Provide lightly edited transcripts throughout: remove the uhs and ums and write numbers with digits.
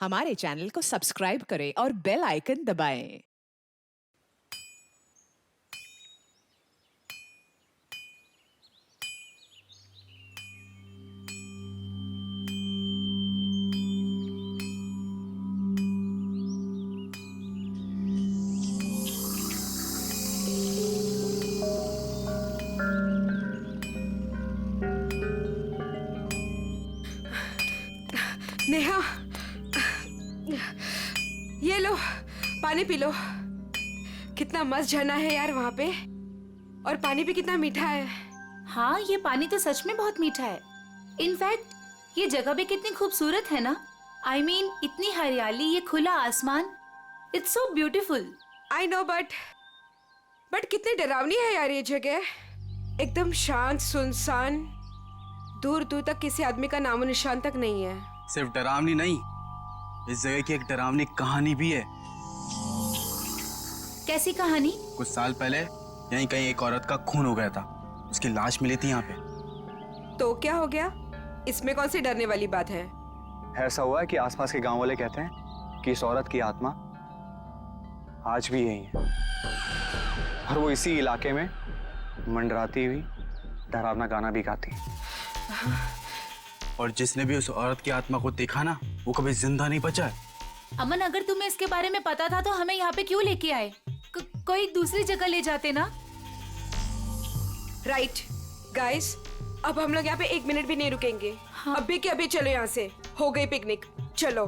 हमारे चैनल को सब्सक्राइब करें और बेल आइकन दबाएं। नेहा, ये लो पानी पी लो। कितना मस्त झरना है यार वहाँ पे, और पानी भी कितना मीठा है। हाँ, ये पानी तो सच में बहुत मीठा है। इनफैक्ट ये जगह भी कितनी खूबसूरत है ना। I mean, इतनी हरियाली, ये खुला आसमान, it's so beautiful. I know, but कितनी डरावनी है यार ये जगह। एकदम शांत सुनसान, दूर दूर तक किसी आदमी का नामो निशान तक नहीं है। सिर्फ डरावनी नहीं, इस जगह की एक डरावनी कहानी भी है। कैसी कहानी? कुछ साल पहले यहीं कहीं एक औरत का खून हो गया था। उसकी लाश मिली थी यहाँ पे। तो क्या हो गया? इसमें कौन सी डरने वाली बात है? ऐसा हुआ है कि आसपास के गांव वाले कहते हैं कि इस औरत की आत्मा आज भी यही है, और वो इसी इलाके में मंडराती हुई डरावना गाना भी गाती है। और जिसने भी उस औरत की आत्मा को देखा ना, वो कभी जिंदा नहीं बचा है। अमन, अगर तुम्हें इसके बारे में पता था तो हमें यहाँ पे क्यों लेके आए? कोई दूसरी जगह ले जाते ना। राइट गाइस, अब हम लोग यहाँ पे एक मिनट भी नहीं रुकेंगे। हाँ। अभी के अभी चलो यहाँ से, हो गई पिकनिक, चलो।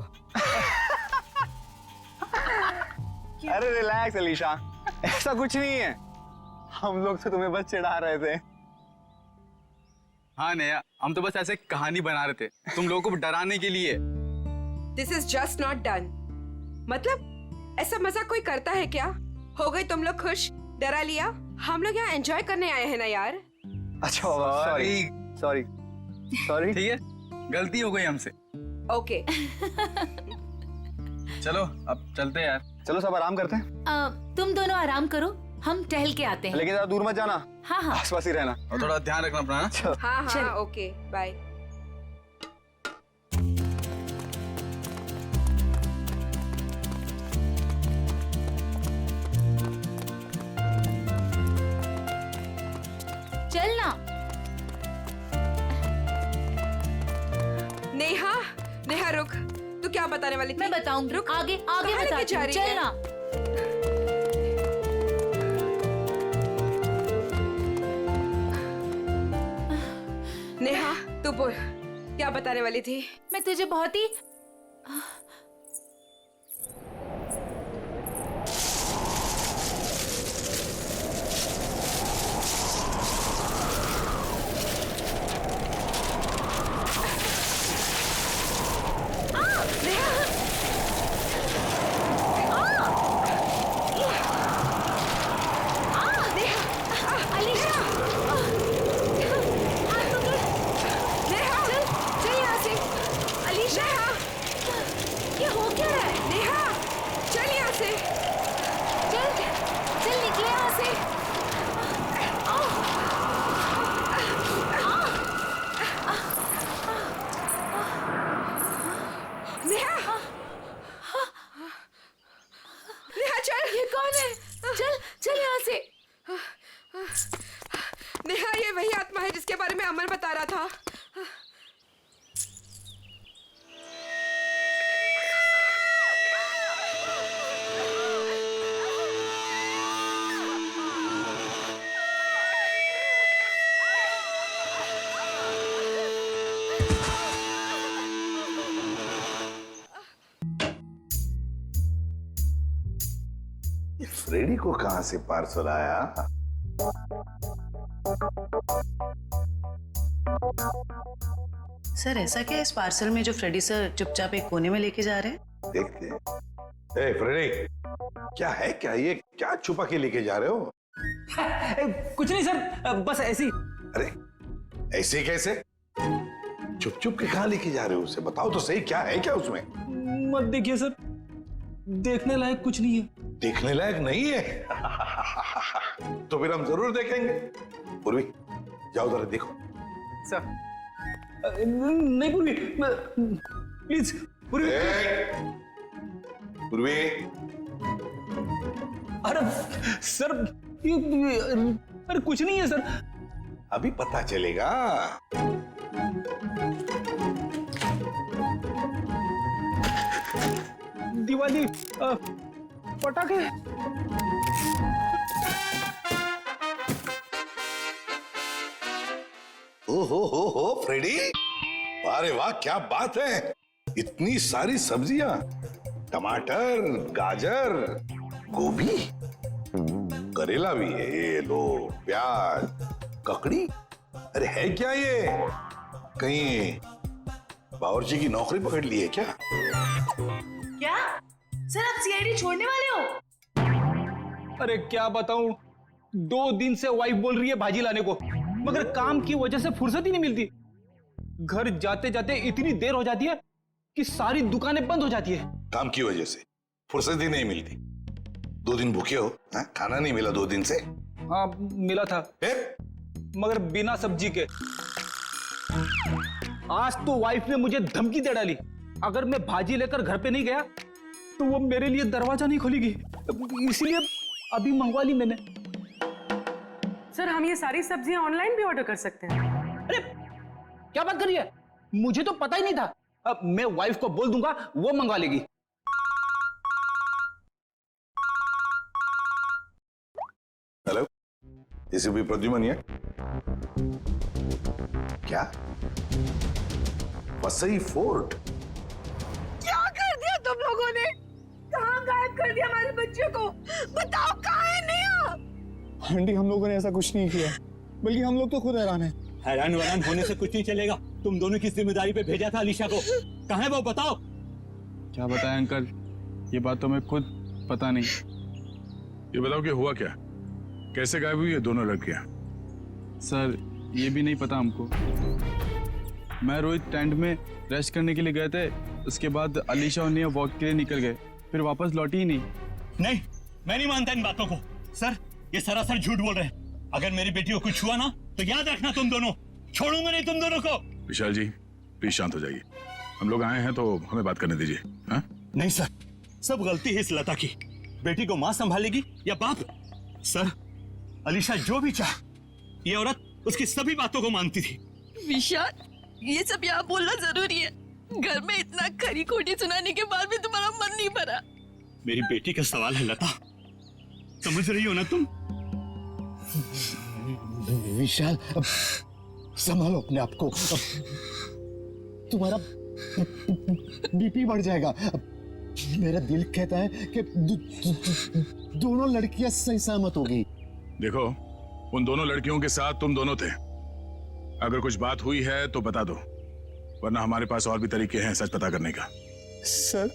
अरे रिलैक्स अलीशा, ऐसा कुछ नहीं है। हम लोग तो तुम्हें बस चिढ़ा रहे थे। हाँ नया, हम तो बस ऐसे कहानी बना रहे थे तुम लोगों को डराने के लिए। This is just not done. मतलब ऐसा मजाक कोई करता है क्या? हो गई तुम लोग खुश, डरा लिया। हम लोग यहाँ एंजॉय करने आए हैं ना यार। अच्छा सॉरी सॉरी सॉरी। ठीक है, गलती हो गई हमसे। ओके चलो अब चलते हैं यार। चलो सब आराम करते हैं। तुम दोनों आराम करो, हम टहल के आते हैं। लेकिन ज्यादा दूर मत जाना। हाँ हाँ, आसपास ही रहना। और थोड़ा ध्यान रखना अपना। हाँ चल। हाँ ओके बाय। चलना। नेहा, नेहा रुक, तू क्या बताने वाली थी? मैं बताऊंगी, रुक, आगे कहाँ आगे लेके बताती जा हूँ, रही है? चलना। नेहा तू बोल, क्या बताने वाली थी? मैं तुझे बहुत ही नेहा, ये वही आत्मा है जिसके बारे में अमन बता रहा था। फ्रेडी को कहां से पार्सल आया? सर, ऐसा क्या है इस पार्सल में जो फ्रेडी सर चुपचाप एक कोने में लेके जा रहे हैं? देखते हैं। ए फ्रेडी, क्या है? क्या ये क्या छुपा के लेके जा रहे हो? कुछ नहीं सर, बस ऐसी। अरे ऐसे कैसे? चुप चुप के कहां लेके जा रहे हो उसे? बताओ तो सही, क्या है क्या उसमें? मत देखिए सर, देखने लायक कुछ नहीं है। देखने लायक नहीं है? तो फिर हम जरूर देखेंगे। पूर्वी जाओ जरा देखो। सर नहीं पूर्वी, प्लीज पूर्वी पूर्वी अरे सर अरे कुछ नहीं है सर। अभी पता चलेगा। दिवाली पटाखे। हो फ्रेडी, अरे वाह क्या बात है, इतनी सारी सब्जियां, टमाटर, गाजर, गोभी, करेला भी है, ये लो प्याज, ककड़ी। अरे है क्या ये, कहीं बावर्ची की नौकरी पकड़ ली है क्या? क्या सर आप सीआईडी छोड़ने वाले हो? अरे क्या बताऊं, 2 दिन से वाइफ बोल रही है भाजी लाने को, मगर काम की वजह से फुर्सत ही नहीं मिलती। घर जाते जाते इतनी देर हो जाती है कि सारी दुकानें बंद हो जाती है। काम की वजह से फुर्सत ही नहीं मिलती। 2 दिन भूखे हो, खाना नहीं मिला 2 दिन से? हाँ मिला था, फिर? मगर बिना सब्जी के। आज तो वाइफ ने मुझे धमकी दे डाली, अगर मैं भाजी लेकर घर पे नहीं गया तो वो मेरे लिए दरवाजा नहीं खोलेगी, इसीलिए अभी मंगवा ली मैंने। सर हम ये सारी सब्जियां ऑनलाइन भी ऑर्डर कर सकते हैं? अरे क्या बात कर रही है, मुझे तो पता ही नहीं था। अब मैं वाइफ को बोल दूंगा, वो मंगवा लेगी। हेलो, एसीपी प्रद्युमन है क्या? वसई फोर्ट? क्या कर दिया तुम लोगों ने? कहाँ गायब कर दिया हमारे बच्चे को? बताओ कहाँ है नेहा? आंटी हम लोगों ने ऐसा कुछ नहीं किया, बल्कि हम लोग तो खुद हैरान हैं। हैरान वैरान होने से कुछ नहीं चलेगा। तुम दोनों की जिम्मेदारी पे भेजा था अलीशा को, कहाँ है वो बताओ। क्या बताएं अंकल, ये बात तो मैं खुद पता नहीं। ये बताओ कि हुआ क्या, कैसे गायब हुई है दोनों लड़कियां? सर ये भी नहीं पता हमको। मैं रोहित टेंट में रेस्ट करने के लिए गए थे, उसके बाद अलीशा और नेहा वॉक के लिए निकल गए, फिर वापस लौटी ही नहीं। नहीं, मैं नहीं मानता इन बातों को। सर ये सरासर झूठ बोल रहे हैं। अगर मेरी बेटी को कुछ हुआ ना तो याद रखना तुम दोनों, छोड़ूंगा नहीं तुम दोनों को। विशाल जी प्लीज शांत हो जाइए, हम लोग आए हैं तो हमें बात करने दीजिए। हाँ? नहीं सर, सब गलती है इस लता की। बेटी को माँ संभालेगी या बाप? सर अलीशा जो भी चाह, ये औरत उसकी सभी बातों को मानती थी। विशाल ये सब यहाँ बोलना जरूरी है? घर में इतना खरी खोटी सुनाने के बाद भी तुम्हारा मन नहीं भरा? मेरी बेटी का सवाल है लता, समझ रही हो ना तुम? विशाल संभालो अपने आप को, तुम्हारा बीपी बढ़ जाएगा। मेरा दिल कहता है कि दोनों लड़कियां सही सहमत होगी। देखो उन दोनों लड़कियों के साथ तुम दोनों थे, अगर कुछ बात हुई है तो बता दो, वरना हमारे पास और भी तरीके हैं सच पता करने का। सर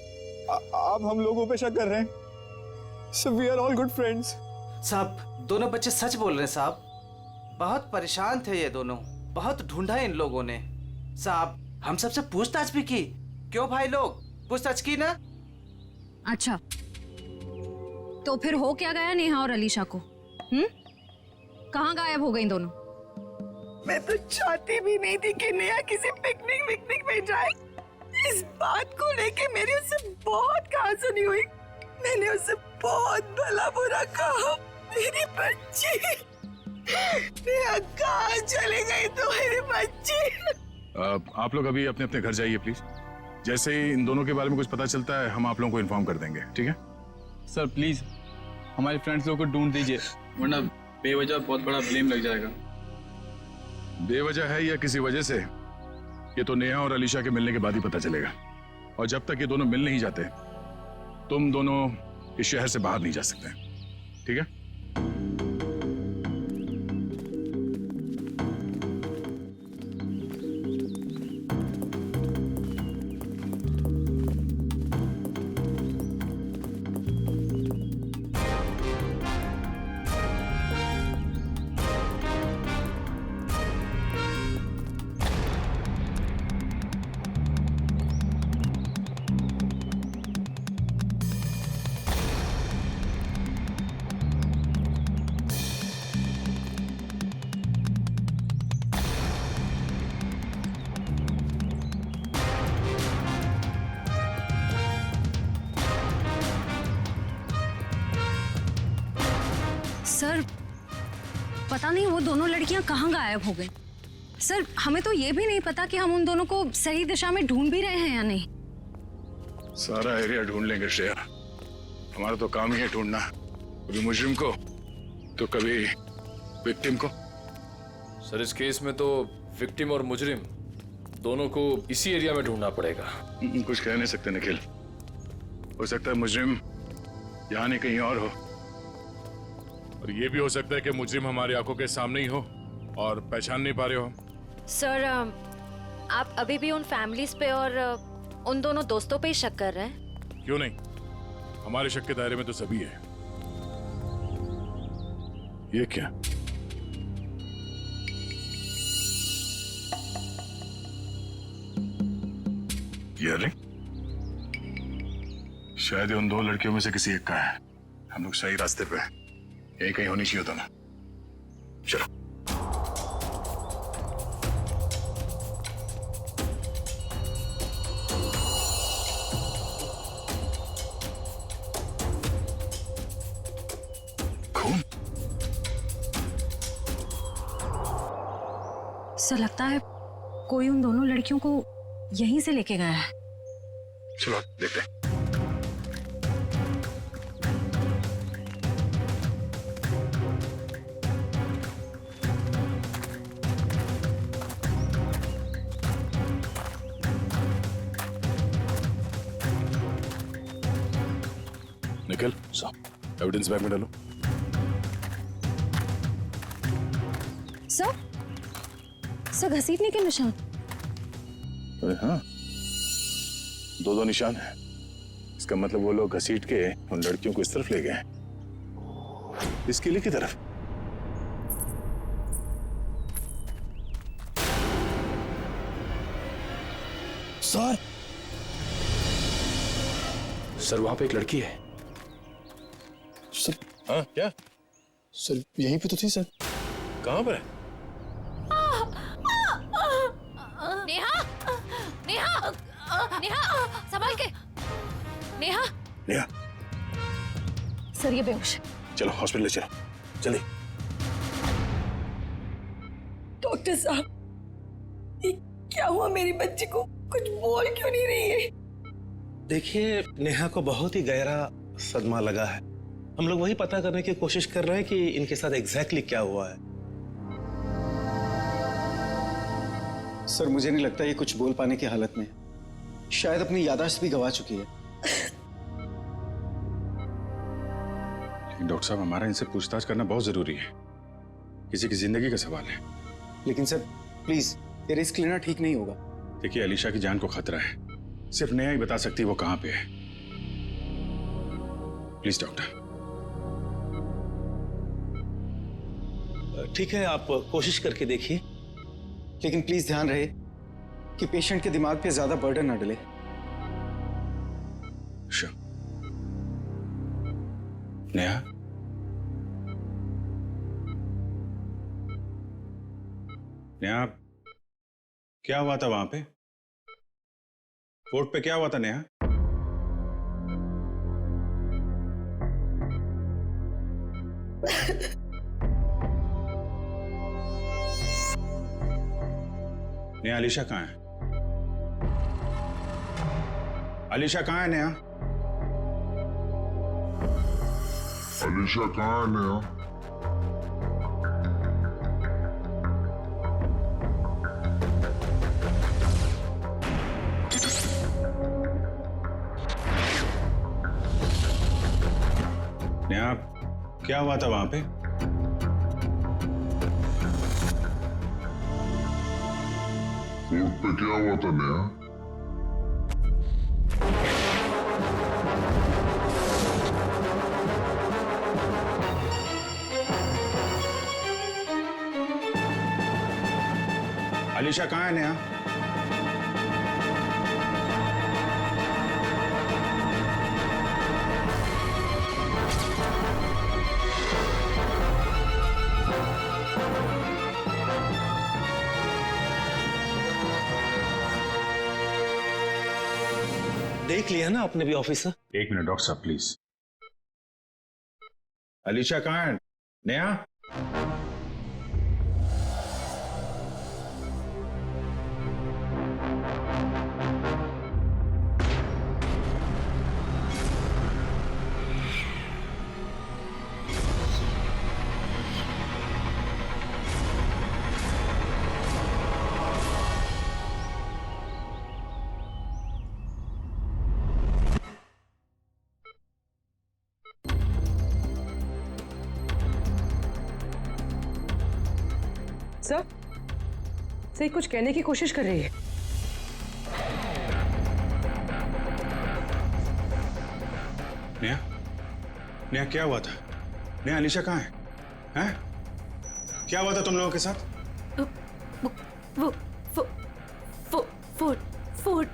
आप हम लोगों पे शक कर रहे हैं? Sir we are all good friends. साहब दोनों बच्चे सच बोल रहे हैं साहब, बहुत परेशान थे ये दोनों, बहुत ढूंढा इन लोगों ने। साहब हम सबसे पूछताछ भी की। क्यों भाई लोग, पूछताछ की ना? अच्छा तो फिर हो क्या गया नेहा और अलीशा को? कहाँ गायब हो गई दोनों? मैं तो चाहती भी नहीं थी कि नेहा किसी पिकनिक में जाए। इस बात को लेके मेरी उससे बहुत कहासुनी हुई। मैंने उससे बहुत भला बुरा कहा। मेरी बच्ची नेहा कहाँ चले गई तुम्हारी बच्ची? आप लोग अभी अपने अपने घर जाइए प्लीज। जैसे ही इन दोनों के बारे में कुछ पता चलता है हम आप लोगों को इन्फॉर्म कर देंगे, ठीक है? सर प्लीज हमारे फ्रेंड्स लोगों को ढूंढ दीजिए, वरना बेवजह बहुत बड़ा ब्लेम लग जाएगा। बेवजह है या किसी वजह से, ये तो नेहा और अलीशा के मिलने के बाद ही पता चलेगा। और जब तक ये दोनों मिल नहीं जाते तुम दोनों इस शहर से बाहर नहीं जा सकते, ठीक है? सर पता नहीं वो दोनों लड़कियां कहाँ गायब हो गई। सर हमें तो ये भी नहीं पता कि हम उन दोनों को सही दिशा में ढूंढ भी रहे हैं या नहीं। सारा एरिया ढूंढ लेंगे श्रेया, हमारा तो काम ही है ढूंढना, कभी मुजरिम को तो कभी विक्टिम को। सर इस केस में तो विक्टिम और मुजरिम दोनों को इसी एरिया में ढूंढना पड़ेगा। कुछ कह नहीं सकते निखिल, हो सकता है मुजरिम यहाँ नहीं कहीं और हो, और ये भी हो सकता है कि मुजरिम हमारी आंखों के सामने ही हो और पहचान नहीं पा रहे हो। सर आप अभी भी उन फैमिलीज पे और उन दोनों दोस्तों पे ही शक कर रहे हैं? क्यों नहीं, हमारे शक के दायरे में तो सभी है। ये क्या? ये रिंग शायद उन दो लड़कियों में से किसी एक का है। हम लोग सही रास्ते पे हैं, यही कहीं होनी चाहिए था ना। चलो सर लगता है कोई उन दोनों लड़कियों को यहीं से लेके गया है। चलो देखते हैं। निकल एविडेंस बैग में डालो। सर घसीटने के निशान। अरे हाँ, दो निशान है। इसका मतलब वो लोग घसीट के उन लड़कियों को इस तरफ ले गए, इस किले की तरफ। सर वहां पे एक लड़की है। सर हाँ क्या? सर यहीं पे तो थी सर। कहां पर है? नेहा नेहा नेहा संभाल के। नेहा नेहा सर ये बेहोश है। चलो हॉस्पिटल ले चलो जल्दी। डॉक्टर साहब ये क्या हुआ मेरी बच्ची को, कुछ बोल क्यों नहीं रही है? देखिए नेहा को बहुत ही गहरा सदमा लगा है। हम लोग वही पता करने की कोशिश कर रहे हैं कि इनके साथ एग्जैक्टली क्या हुआ है। सर मुझे नहीं लगता ये कुछ बोल पाने की हालत में है, शायद अपनी याददाश्त भी गवा चुकी है। डॉक्टर साहब हमारा इनसे पूछताछ करना बहुत जरूरी है, किसी की जिंदगी का सवाल है। लेकिन सर प्लीज ये रिस्क लेना ठीक नहीं होगा। देखिए अलीशा की जान को खतरा है, सिर्फ नेहा ही बता सकती है वो कहां पे है। Please doctor. ठीक है आप कोशिश करके देखिए, लेकिन प्लीज ध्यान रहे कि पेशेंट के दिमाग पे ज्यादा बर्डन ना डले। नेहा नेहा क्या हुआ था वहां पे? कोर्ट पे क्या हुआ था नेहा? नेहा अलीशा कहाँ है? अलीशा कहाँ है नेहा? अलीशा कहाँ है नेहा? नेहा क्या हुआ था वहां पे? कोर्ट पे क्या हुआ था नेहा? अलीशा कहाँ है नेहा? देख लिया ना आपने भी ऑफिसर? एक मिनट डॉक्टर साहब प्लीज। अलीशा कहाँ है? नेहा, सर सही कुछ कहने की कोशिश कर रही है। नेहा, नेहा क्या हुआ था? नेहा, अलीशा कहाँ है? हैं? क्या हुआ था तुम लोगों के साथ? फोर्ट।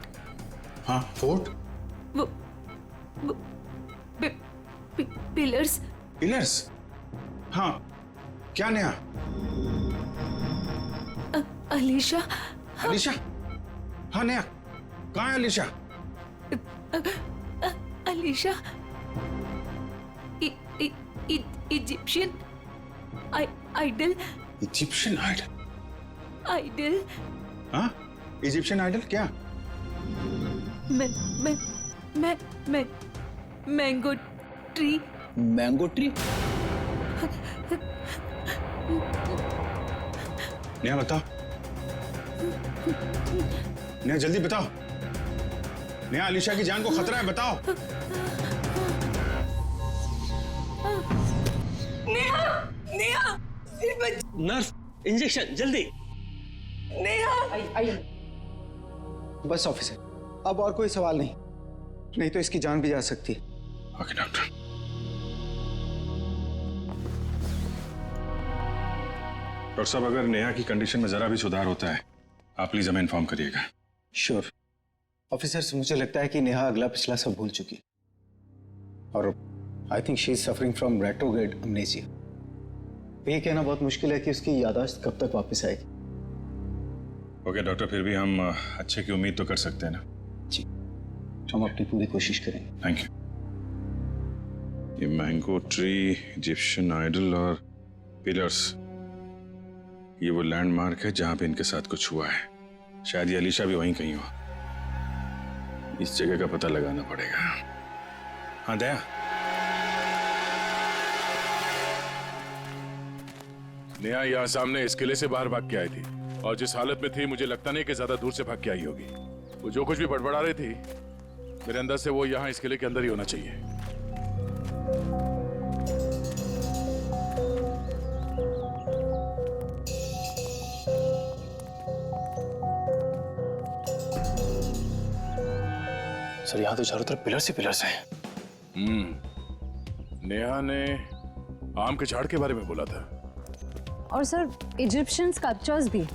हाँ, फोर्ट? पिलर्स। पिलर्स? हाँ, क्या नेहा? अलीशा। अलीशा? हाँ नेहा, कहाँ है Alisha? Alisha Egyptian idol. Egyptian idol? Idol. हाँ, इजिप्शियन आइडल क्या? Mango tree. Mango tree? Neha बताओ, नेहा जल्दी बताओ। नेहा, अलीशा की जान को खतरा है, बताओ। नेहा, नेहा, नर्स, इंजेक्शन जल्दी। नेहा, बस ऑफिसर, अब और कोई सवाल नहीं, नहीं तो इसकी जान भी जा सकती है। Okay doctor. डॉक्टर साहब, अगर नेहा की कंडीशन में जरा भी सुधार होता है, आप प्लीज हमें इन्फॉर्म करिएगा। श्योर ऑफिसर, मुझे लगता है कि नेहा अगला पिछला सब भूल चुकी और I think she is suffering from retrograde amnesia. ये कहना बहुत मुश्किल है कि उसकी याददाश्त कब तक वापस आएगी। ओके डॉक्टर, फिर भी हम अच्छे की उम्मीद तो कर सकते हैं ना? जी, हम अपनी पूरी कोशिश करेंगे। Thank you. ये मैंगो ट्री, इजिप्शियन आइडल और पिलर्स, ये वो लैंडमार्क है जहां पे इनके साथ कुछ हुआ है। शायद ये अलीशा भी वहीं कहीं हो। इस जगह का पता लगाना पड़ेगा। हाँ दया, नेहा यहाँ सामने इस किले से बाहर भाग के आई थी और जिस हालत में थी मुझे लगता नहीं कि ज्यादा दूर से भाग के आई होगी। वो जो कुछ भी बड़बड़ा रही थी, मेरे अंदर से वो यहाँ इस किले के अंदर ही होना चाहिए। सर यहाँ तो चारों तरफ पिलर्स ही पिलर्स हैं। नेहा ने आम के झाड़ के बारे में बोला था। और सर इजिप्शियन स्कल्पचर्स भी।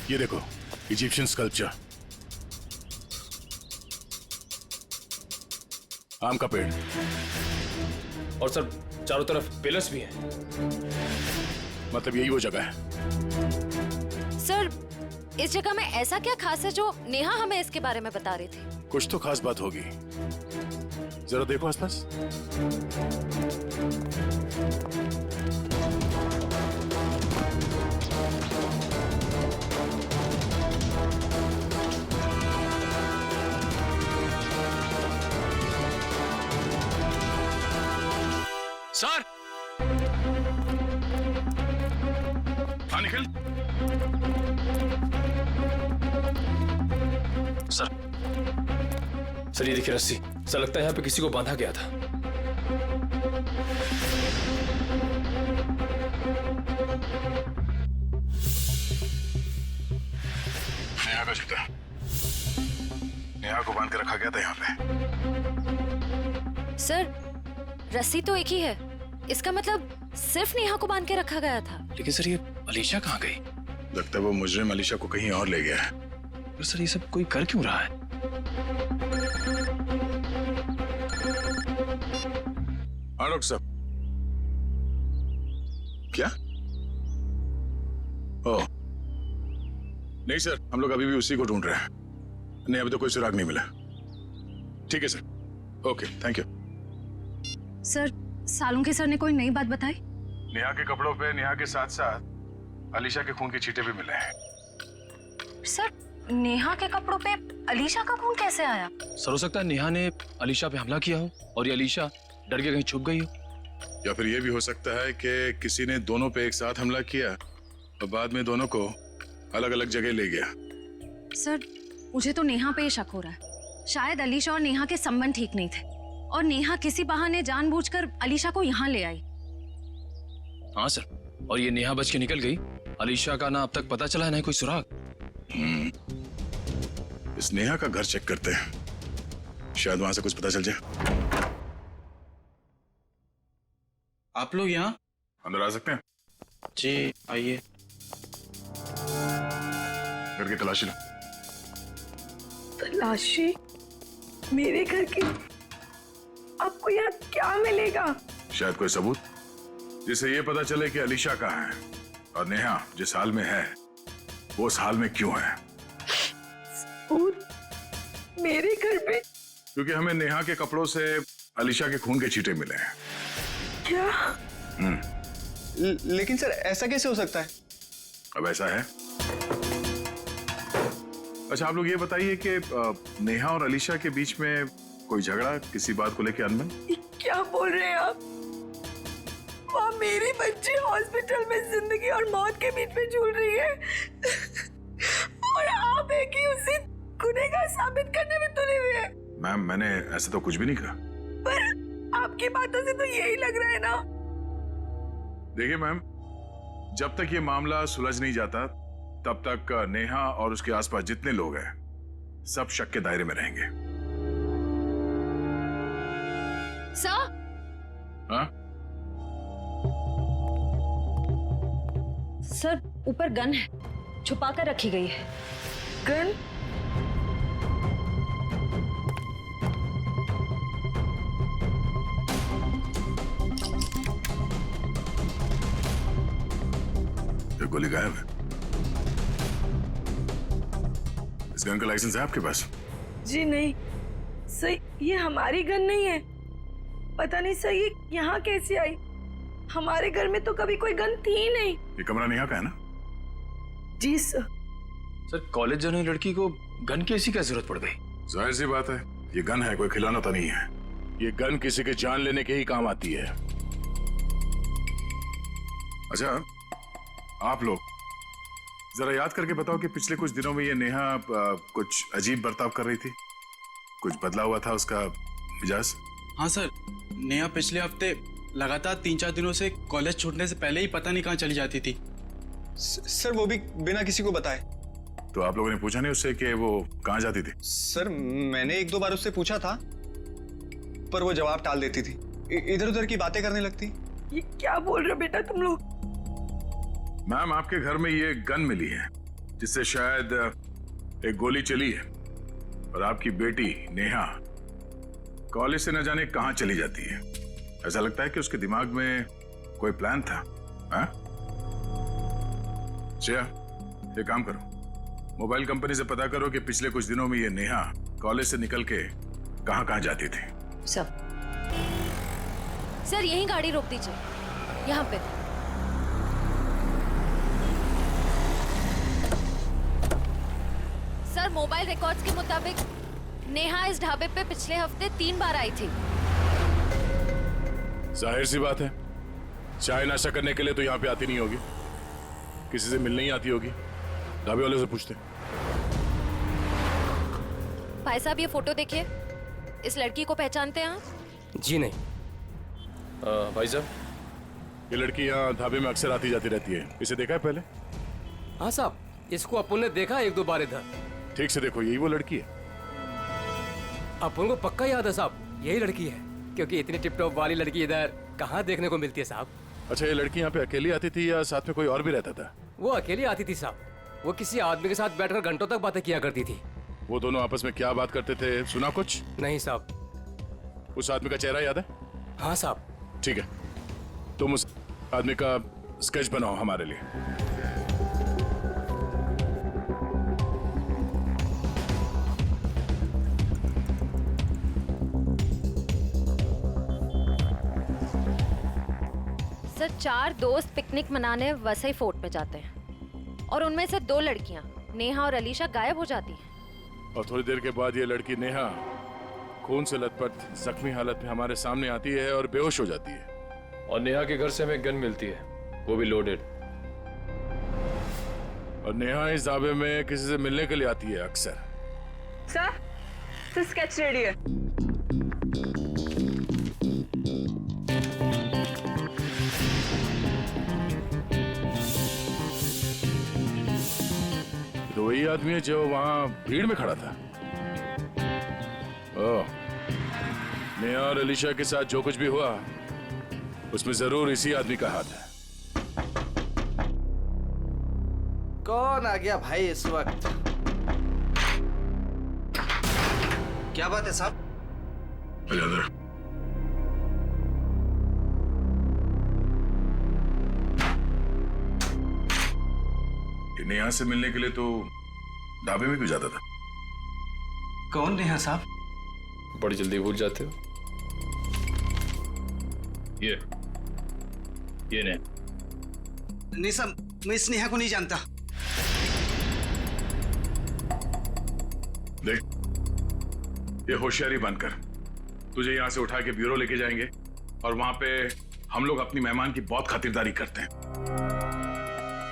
ये देखो, इजिप्शियन स्कल्पचर, आम का पेड़, और सर चारों तरफ पिलर्स भी हैं। मतलब यही वो जगह है। सर, इस जगह में ऐसा क्या खास है जो नेहा हमें इसके बारे में बता रही थी? कुछ तो खास बात होगी, जरा देखो आसपास। सर, हाँ निखिल। सर ये देखिए रस्सी, सर लगता है यहाँ पे किसी को बांधा गया था। नेहा का जूता, नेहा को बांध के रखा गया था यहाँ पे। सर, रस्सी तो एक ही है, इसका मतलब सिर्फ नेहा को बांध के रखा गया था। लेकिन सर ये अलीशा कहाँ गई? लगता है वो मुजरिम अलीशा को कहीं और ले गया है। पर सर ये सब कोई कर क्यों रहा है? हाँ डॉक्टर साहब। क्या? ओह नहीं सर, हम लोग अभी भी उसी को ढूंढ रहे हैं। नहीं, अभी तो कोई सुराग नहीं मिला। ठीक है sir, okay thank you. Sir Salunke sir ने कोई नई बात बताई? नेहा के कपड़ों पे नेहा के साथ साथ अलीशा के खून के छींटे भी मिले हैं। सर नेहा के कपड़ों पे अलीशा का खून कैसे आया? सर हो सकता है नेहा ने अलीशा पे हमला किया हो और ये अलीशा डर के कहीं छुप गई हो। या फिर ये भी हो सकता है कि किसी ने दोनों पे एक साथ हमला किया और बाद में दोनों को अलग अलग जगह ले गया। सर मुझे तो नेहा पे शक हो रहा है। शायद अलीशा और नेहा के संबंध ठीक नहीं थे और नेहा किसी बहाने जानबूझकर अलीशा को यहाँ ले आई। हाँ सर, और ये नेहा बच के निकल गई। अलीशा का ना अब तक पता चला है ना कोई सुराग। इस नेहा का घर चेक करते हैं, शायद वहां से कुछ पता चल जाए। आप लोग यहाँ अंदर आ सकते हैं? जी आइए। घर की तलाशी लो। तलाशी? मेरे घर की? आपको यहाँ क्या मिलेगा? शायद कोई सबूत जिससे ये पता चले कि अलीशा कहाँ है और नेहा जिस हाल में है वो उस हाल में क्यों है। सबूत? मेरे घर पे? क्योंकि हमें नेहा के कपड़ों से अलीशा के खून के छींटे मिले हैं। क्या? लेकिन सर ऐसा कैसे हो सकता है? अब ऐसा है। अच्छा आप लोग ये बताइए कि नेहा और अलीशा के बीच में कोई झगड़ा किसी बात को लेकर अनबन? क्या बोल रहे हैं आप? माँ मेरी बच्ची हॉस्पिटल में जिंदगी और मौत के बीच में झूल रही है और आप है कि उसे गुनहगार साबित करने में तुले हुए हैं। मैम मैंने ऐसा तो कुछ भी नहीं कहा। पर आपकी बातों से तो यही लग रहा है ना। देखिए मैम, जब तक ये मामला सुलझ नहीं जाता तब तक नेहा और उसके आसपास जितने लोग हैं सब शक के दायरे में रहेंगे। सर? हाँ? सर ऊपर गन है, छुपा कर रखी गई है। गन? तो गोली गायब है। इस गन का लाइसेंस है आपके पास? जी नहीं सर, ये हमारी गन नहीं है। पता नहीं सर ये यहाँ कैसे आई। हमारे घर में तो कभी कोई गन थी ही नहीं। ये कमरा नेहा का है ना? जी सर। सर कॉलेज जाने वाली लड़की को गन की ऐसी क्या जरूरत पड़ गई? जाहिर सी बात है, ये गन है, कोई खिलौना तो नहीं है। ये गन किसी के जान लेने के ही काम आती है। अच्छा आप लोग जरा याद करके बताओ कि पिछले कुछ दिनों में ये नेहा कुछ अजीब बर्ताव कर रही थी। कुछ बदला हुआ था उसका मिजाज? हाँ सर, नेहा पिछले हफ्ते लगातार 3-4 दिनों से कॉलेज छूटने से पहले ही पता नहीं कहाँ चली जाती थी। सर वो भी बिना किसी को बताए। तो आप लोगों ने पूछा नहीं उससे कि वो कहाँ जाती थी? सर मैंने 1-2 बार उससे पूछा था पर वो जवाब टाल देती थी, इधर उधर की बातें करने लगती। ये क्या बोल रहे हो बेटा तुम लोग? मैम आपके घर में ये गन मिली है जिससे शायद एक गोली चली है और आपकी बेटी नेहा कॉलेज से न जाने कहां चली जाती है। ऐसा लगता है कि उसके दिमाग में कोई प्लान था। हाँ? श्रेया ये काम करो, मोबाइल कंपनी से पता करो कि पिछले कुछ दिनों में ये नेहा कॉलेज से निकल के कहां जाती थी। सर यहीं गाड़ी रोक दीजिए, यहाँ पे। सर मोबाइल रिकॉर्ड्स के मुताबिक नेहा इस ढाबे पे पिछले हफ्ते 3 बार आई थी। जाहिर सी बात है, चाय नाश्ता करने के लिए तो यहाँ पे आती नहीं होगी, किसी से मिलने ही आती होगी। ढाबे वाले से पूछते। भाई साहब ये फोटो देखिए, इस लड़की को पहचानते हैं आप? जी नहीं। भाई साहब ये लड़की यहाँ ढाबे में अक्सर आती जाती रहती है, इसे देखा है पहले? हाँ साहब, इसको अपन ने देखा 1-2 बार इधर। ठीक से देखो, यही वो लड़की है। अपन को पक्का याद है साहब, यही लड़की है, क्योंकि इतनी टिप टॉप वाली लड़की इधर कहाँ देखने को मिलती है साहब। अच्छा, ये लड़की यहाँ पे अकेली आती थी या साथ में कोई और भी रहता था? वो अकेली आती थी साहब। वो किसी आदमी के साथ बैठकर घंटों तक बातें किया करती थी। वो दोनों आपस में क्या बात करते थे, सुना कुछ? नहीं साहब। उस आदमी का चेहरा याद है? हाँ साहब। ठीक है, तुम उस आदमी का स्केच बनाओ हमारे लिए। सर 4 दोस्त पिकनिक मनाने वसई फोर्ट में जाते हैं और उनमें से 2 लड़कियां नेहा और अलीशा गायब हो जाती हैं। और थोड़ी देर के बाद ये लड़की नेहा खून से लथपथ जख्मी हालत में हमारे सामने आती है और बेहोश हो जाती है। और नेहा के घर से हमें गन मिलती है, वो भी लोडेड। और नेहा इस दावे में किसी से मिलने के लिए आती है अक्सर। सर स्केच रेडी है। तो वही आदमी है जो वहां भीड़ में खड़ा था। ओह, नेहा और अलीशा के साथ जो कुछ भी हुआ उसमें जरूर इसी आदमी का हाथ है। कौन आ गया भाई इस वक्त? क्या बात है साहब? नेहा से मिलने के लिए तो ढाबे में क्यों जाता था? कौन नेहा साहब? बड़ी जल्दी भूल जाते हो। ये नहीं साहब, मैं इस नेहा को नहीं जानता। देख, ये होशियारी बनकर तुझे यहाँ से उठा के ब्यूरो लेके जाएंगे और वहां पे हम लोग अपनी मेहमान की बहुत खातिरदारी करते हैं।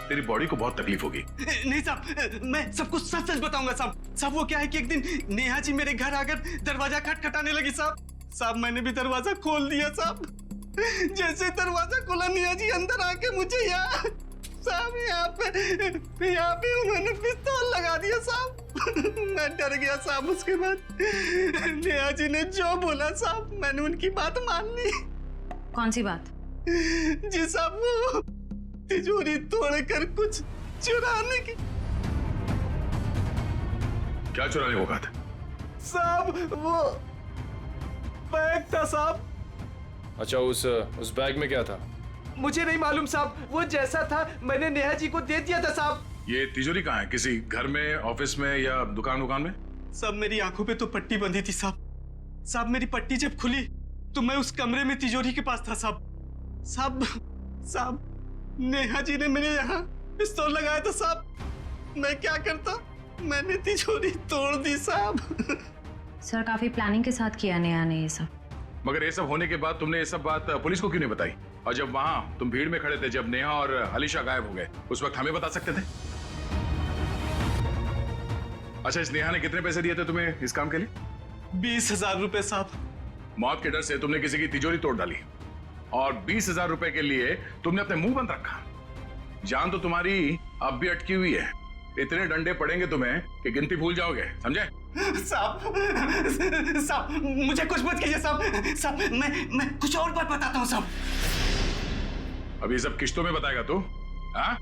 तेरी बॉडी को बहुत तकलीफ होगी। नहीं साहब, मैं सब कुछ सच सच बताऊंगा साहब। साहब वो क्या है कि एक दिन नेहा जी मेरे घर आकर दरवाजा खटखटाने लगी साहब। मैंने भी दरवाजा खोल दिया साहब। जैसे दरवाजा खोला नेहा जी अंदर आके मुझे यहाँ पे उन्होंने पिस्तौल लगा दिया साहब। मैं डर गया साहब। उसके बाद नेहा जी ने जो बोला साहब मैंने उनकी बात मान ली। कौन सी बात? जी साहब, वो तिजोरी तोड़कर कुछ चुराने की। क्या चुराने को कहा था? साहब वो बैग था साहब। अच्छा, उस बैग में क्या था? मुझे नहीं मालूम साहब, वो जैसा था मैंने नेहा जी को दे दिया था साहब। ये तिजोरी कहाँ है? किसी घर में, ऑफिस में या दुकान में? साहब मेरी आंखों पे तो पट्टी बंधी थी साहब। मेरी पट्टी जब खुली तो मैं उस कमरे में तिजोरी के पास था साहब। नेहा जी ने मेरे यहाँ पिस्तौल लगाया था साहब। मैं क्या करता, मैंने तिजोरी तोड़ दी साहब। सर काफी प्लानिंग के साथ किया नेहा ने ये सब। मगर ये सब होने के बाद तुमने ये सब बात पुलिस को क्यों नहीं बताई? और जब वहां तुम भीड़ में खड़े थे, जब नेहा और अलीशा गायब हो गए, उस वक्त हमें बता सकते थे। अच्छा, इस नेहा ने कितने पैसे दिए थे तुम्हें इस काम के लिए? 20,000 रुपए साहब। मौत के डर से तुमने किसी की तिजोरी तोड़ डाली और 20,000 रुपए के लिए तुमने अपने मुंह बंद रखा। जान तो तुम्हारी अब भी अटकी हुई है। इतने डंडे पड़ेंगे तुम्हें कि गिनती भूल जाओगे, समझे? साहब मुझे कुछ मत कीजिए साहब। मैं कुछ और बात बताता हूँ साहब। अभी सब किश्तों में बताएगा तू? हाँ,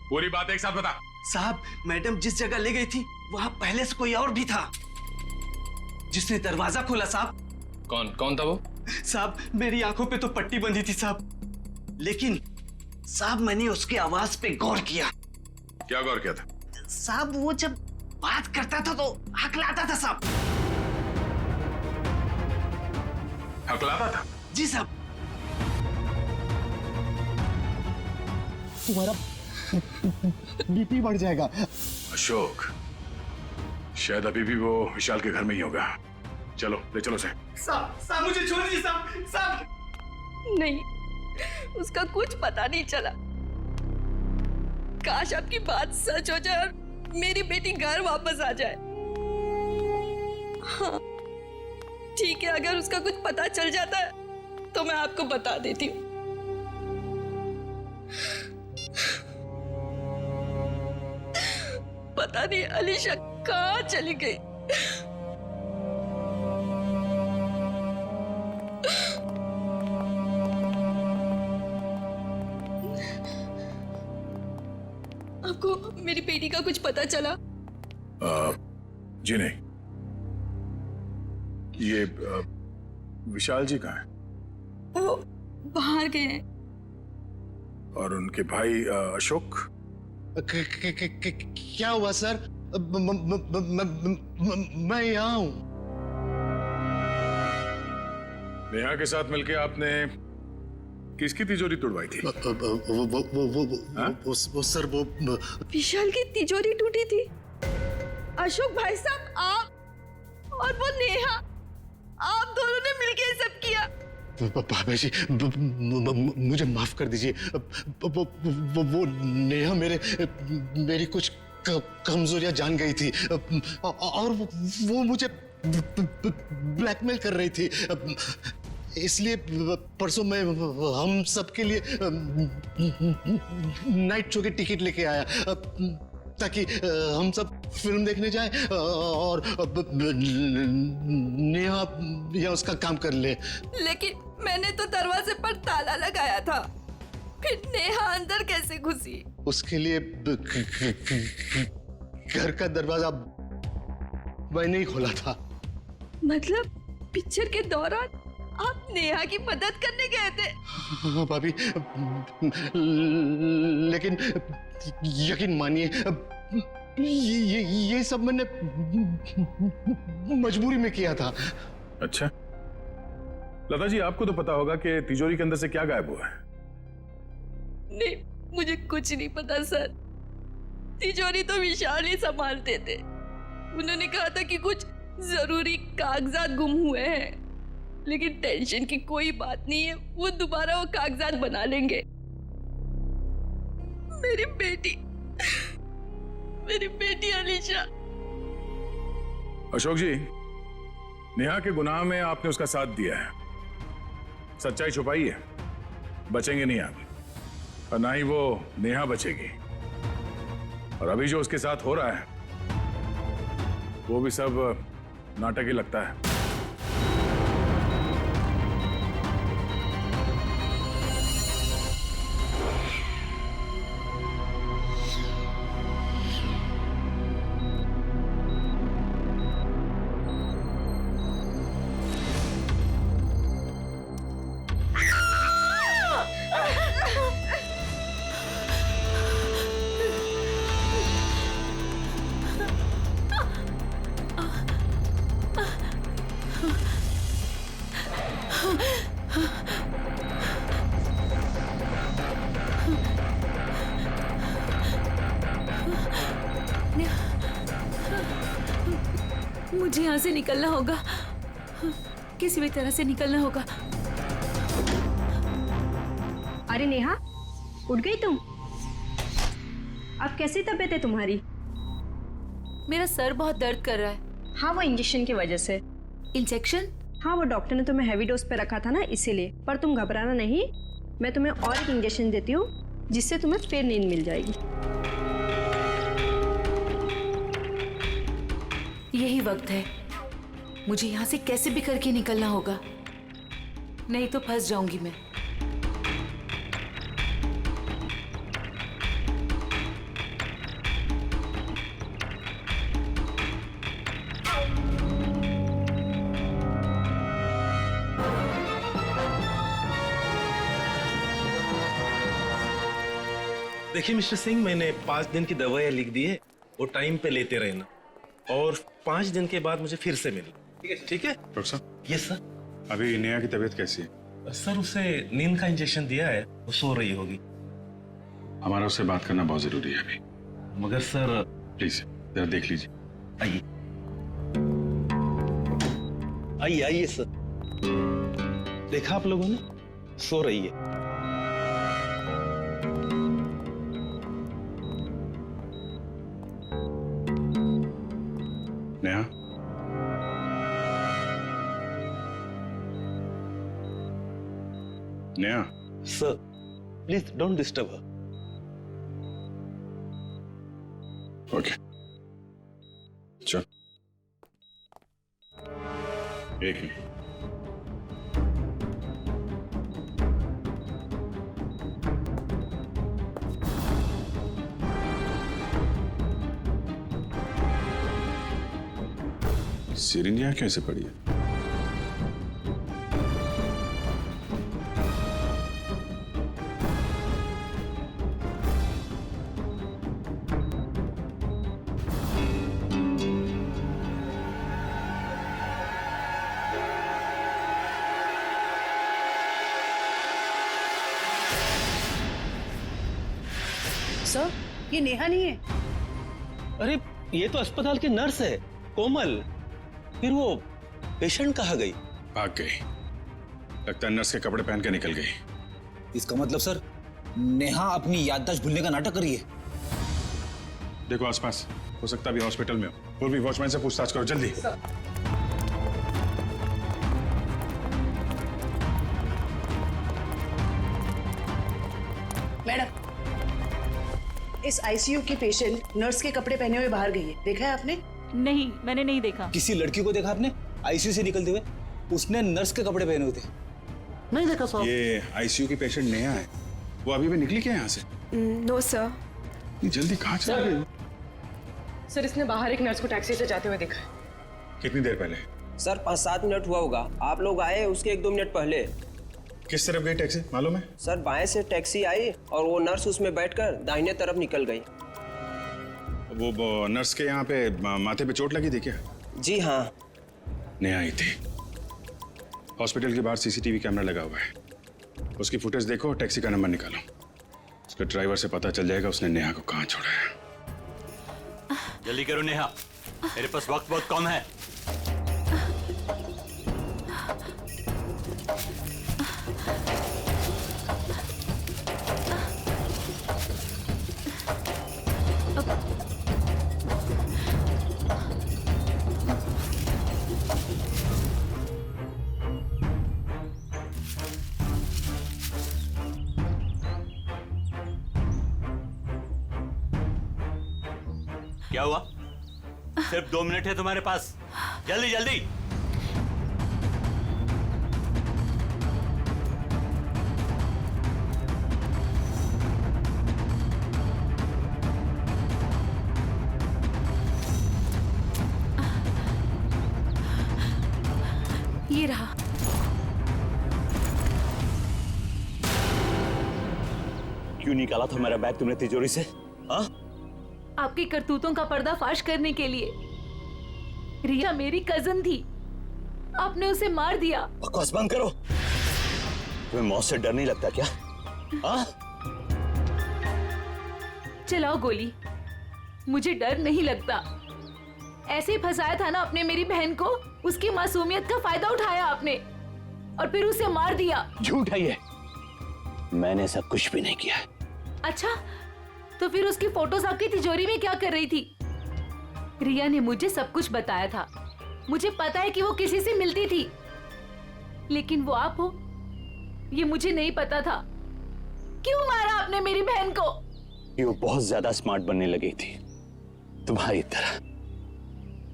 पूरी बात एक साथ बता। साहब मैडम जिस जगह ले गई थी वहां पहले से कोई और भी था जिसने दरवाजा खोला साहब। कौन था वो? साहब मेरी आंखों पे तो पट्टी बंधी थी साहब, लेकिन साहब मैंने उसकी आवाज पे गौर किया। क्या गौर किया था? साहब वो जब बात करता था तो हकलाता था साहब। हकलाता था? जी साहब। तुम्हारा बीपी बढ़ जाएगा। अशोक, शायद अभी भी वो विशाल के घर में ही होगा। चलो ले चलो से। साहब मुझे छोड़ दीजिए साहब। नहीं, उसका कुछ पता नहीं चला। काश आपकी बात सच हो जाए और मेरी बेटी घर वापस आ जाए। हाँ ठीक है, अगर उसका कुछ पता चल जाता है तो मैं आपको बता देती हूँ। पता नहीं अलीशा कहाँ चली गई। आपको मेरी बेटी का कुछ पता चला? जी नहीं। ये विशाल जी कहाँ हैं? वो बाहर गए हैं। और उनके भाई अशोक? क्या हुआ सर? मैं यहाँ हूँ। नेहा के साथ मिलके आपने किसकी तिजोरी तोड़वाई थी? वो सर वो विशाल की तिजोरी टूटी थी। अशोक भाई साहब, आप और वो नेहा, आप दोनों ने मिलके ये सब किया। बाबा जी मुझे माफ कर दीजिए। वो नेहा मेरी कुछ कमजोरियां जान गई थी और वो मुझे ब्लैकमेल कर रही थी। इसलिए परसों मैं हम सबके लिए नाइट शो की टिकट लेके आया ताकि हम सब फिल्म देखने जाएं और नेहा या उसका काम कर ले। लेकिन मैंने तो दरवाजे पर ताला लगाया था, फिर नेहा अंदर कैसे घुसी? उसके लिए घर का दरवाजा मैंने ही खोला था। मतलब पिक्चर के दौरान आप नेहा की मदद करने गए थे? हाँ भाभी, लेकिन यकीन मानिए ये सब मैंने मजबूरी में किया था। अच्छा, लता जी आपको तो पता होगा कि तिजोरी के अंदर से क्या गायब हुआ है? नहीं, मुझे कुछ नहीं पता सर। तिजोरी तो विशाल ही संभालते थे। उन्होंने कहा था कि कुछ जरूरी कागजात गुम हुए हैं, लेकिन टेंशन की कोई बात नहीं है, वो दोबारा वो कागजात बना लेंगे। मेरी बेटी अलीशा। अशोक जी, नेहा के गुनाह में आपने उसका साथ दिया है। सच्चाई छुपाई है, बचेंगे नहीं आप, और ना ही वो नेहा बचेगी। और अभी जो उसके साथ हो रहा है वो भी सब नाटक ही लगता है। मुझे यहाँ से निकलना होगा, किसी भी तरह से निकलना होगा। अरे नेहा, उठ गई तुम? अब कैसी तबीयत है तुम्हारी? मेरा सर बहुत दर्द कर रहा है। हाँ, वो इंजेक्शन की वजह से। इंजेक्शन? हाँ, वो डॉक्टर ने तुम्हें हैवी डोज पे रखा था ना, इसीलिए। पर तुम घबराना नहीं, मैं तुम्हें और एक इंजेक्शन देती हूँ जिससे तुम्हें फिर नींद मिल जाएगी। यही वक्त है, मुझे यहाँ से कैसे भी करके निकलना होगा, नहीं तो फंस जाऊंगी मैं। देखिए मिस्टर सिंह, मैंने 5 दिन की दवाइयाँ लिख दी है, वो टाइम पे लेते रहना और 5 दिन के बाद मुझे फिर से मिलना। ठीक है डॉक्टर साहब? Yes sir. अभी नेहा की तबीयत कैसी है? सर, उसे नींद का इंजेक्शन दिया है, वो सो रही होगी। हमारा उससे बात करना बहुत जरूरी है अभी। मगर सर प्लीज जरा देख लीजिए। आइए आइए आइए सर। देखा आप लोगों ने, सो रही है। Neha, Neha. Sir please don't disturb her. Okay, चल। एक मिनट। सिरिंज यहाँ कैसे पड़ी है? सर, ये नेहा नहीं है। अरे ये तो अस्पताल की नर्स है, कोमल। फिर वो पेशेंट कहाँ गई? भाग गई। लगता है नर्स के कपड़े पहन के निकल गई। इसका मतलब सर, नेहा अपनी याददाश्त भूलने का नाटक कर रही है। देखो आसपास, हो सकता है अभी हॉस्पिटल में हो। पूर्वी वॉचमैन से पूछताछ करो जल्दी। मैडम, इस आईसीयू की पेशेंट नर्स के कपड़े पहने हुए बाहर गई है, देखा है आपने? नहीं, मैंने नहीं देखा। किसी लड़की को देखा आपने आईसीयू से निकलते हुए? उसने नर्स के कपड़े पहने हुए थे। नहीं देखा साहब। ये आईसीयू की पेशेंट नेहा है। वो अभी भी निकली क्या यहाँ से? No sir. जल्दी कहाँ चली गई? सर, इसने बाहर एक नर्स को टैक्सी से जाते हुए देखा है। कितनी देर पहले? सर 5-7 मिनट हुआ होगा। आप लोग आए उसके 1-2 मिनट पहले। किस तरफ गई टैक्सी मालूम है? सर बाएं से टैक्सी आई और वो नर्स उसमें बैठकर दाहिने तरफ निकल गई। वो नर्स के यहाँ पे माथे पे चोट लगी थी क्या? जी हाँ। नेहा आई थी। हॉस्पिटल के बाहर सीसीटीवी कैमरा लगा हुआ है, उसकी फुटेज देखो, टैक्सी का नंबर निकालो। उसके ड्राइवर से पता चल जाएगा उसने नेहा को कहाँ छोड़ा है। जल्दी करो नेहा, मेरे पास वक्त बहुत कम है। क्या हुआ? सिर्फ 2 मिनट है तुम्हारे पास, जल्दी जल्दी। ये रहा। क्यों निकाला था मेरा बैग तुमने तिजोरी से? हाँ? आपकी करतूतों का पर्दाफाश करने के लिए। रिया मेरी कजन थी, आपने उसे मार दिया। बकवास बंद करो। तुम्हें मौत से डर नहीं लगता क्या? हाँ? चलाओ गोली, मुझे डर नहीं लगता। ऐसे ही फंसाया था ना आपने मेरी बहन को, उसकी मासूमियत का फायदा उठाया आपने और फिर उसे मार दिया। झूठ है ये, मैंने सब कुछ भी नहीं किया। अच्छा, तो फिर उसकी फोटोज आपकी तिजोरी में क्या कर रही थी? रिया ने मुझे सब कुछ बताया था। मुझे पता है कि वो किसी से मिलती थी, लेकिन वो आप हो ये मुझे नहीं पता था। क्यों मारा आपने मेरी बहन को? वो बहुत ज्यादा स्मार्ट बनने लगी थी तुम्हारी तरह।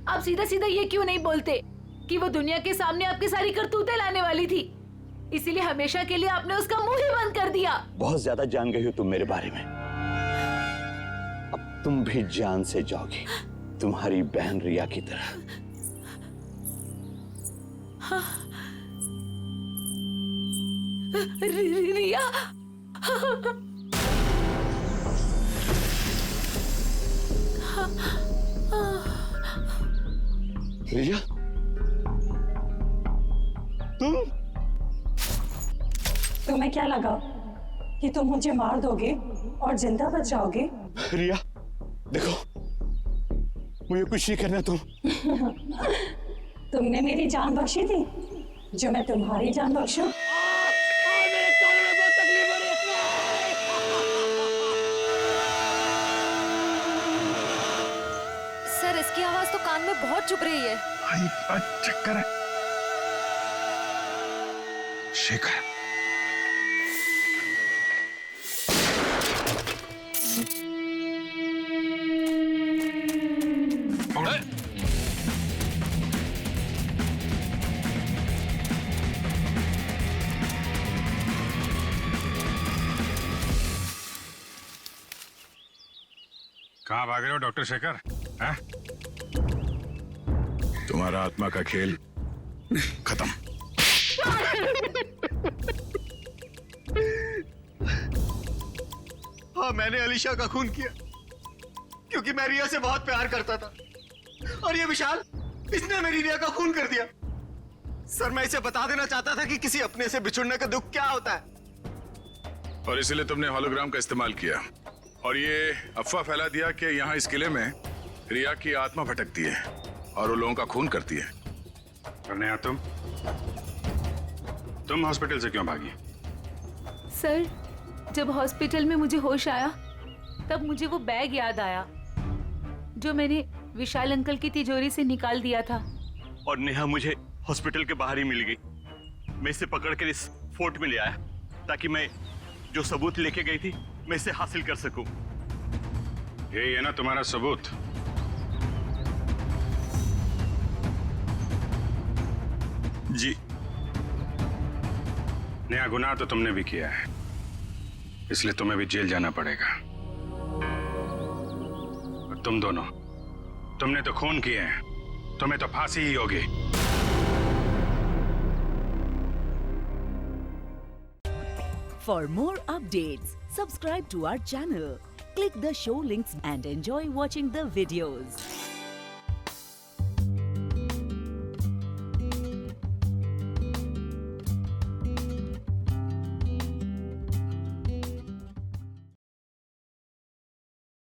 आप सीधा सीधा ये क्यों नहीं बोलते कि वो दुनिया के सामने आपकी सारी करतूतें लाने वाली थी, इसीलिए हमेशा के लिए आपने उसका मुंह ही बंद कर दिया। बहुत ज्यादा जान गई हो तुम मेरे बारे में, अब तुम भी जान से जाओगी तुम्हारी बहन रिया की तरह। हाँ। रिया रिया तुम्हें क्या लगा कि तुम मुझे मार दोगे और जिंदा बच जाओगे? रिया देखो, मुझे कुछ नहीं करना। तुमने मेरी जान बख्शी थी, जो मैं तुम्हारी जान बख्शूं? सर इसकी आवाज तो कान में बहुत चुभ रही है। चक्कर है। शेखर कहाँ भाग रहे हो डॉक्टर शेखर? हैं? तुम्हारा आत्मा का खेल खत्म। हाँ, मैंने अलीशा का खून किया क्योंकि मैं रिया से बहुत प्यार करता था, और ये विशाल, इसने मेरी रिया का खून कर दिया। सर, मैं इसे बता देना चाहता था कि किसी अपने से बिछुड़ने का दुख क्या होता है। और इसीलिए तुमने होलोग्राम का इस्तेमाल किया और ये अफवाह फैला दिया कि यहाँ इस किले में रिया की आत्मा भटकती है और वो लोगों का खून करती है। और नेहा, तुम हॉस्पिटल से क्यों भागी? सर, जब हॉस्पिटल में मुझे होश आया तब मुझे वो बैग याद आया जो मैंने विशाल अंकल की तिजोरी से निकाल दिया था। और नेहा मुझे हॉस्पिटल के बाहर ही मिल गई। मैं इसे पकड़कर इस फोर्ट में ले आया ताकि मैं जो सबूत लेके गई थी मैं इसे हासिल कर सकूं। ये ना तुम्हारा सबूत? जी। नेहा, गुनाह तो तुमने भी किया है, इसलिए तुम्हें भी जेल जाना पड़ेगा। और तुम दोनों, तुमने तो खून किए हैं, तुम्हें तो फांसी ही होगी। For more updates, subscribe to our channel, click the show links and enjoy watching the videos.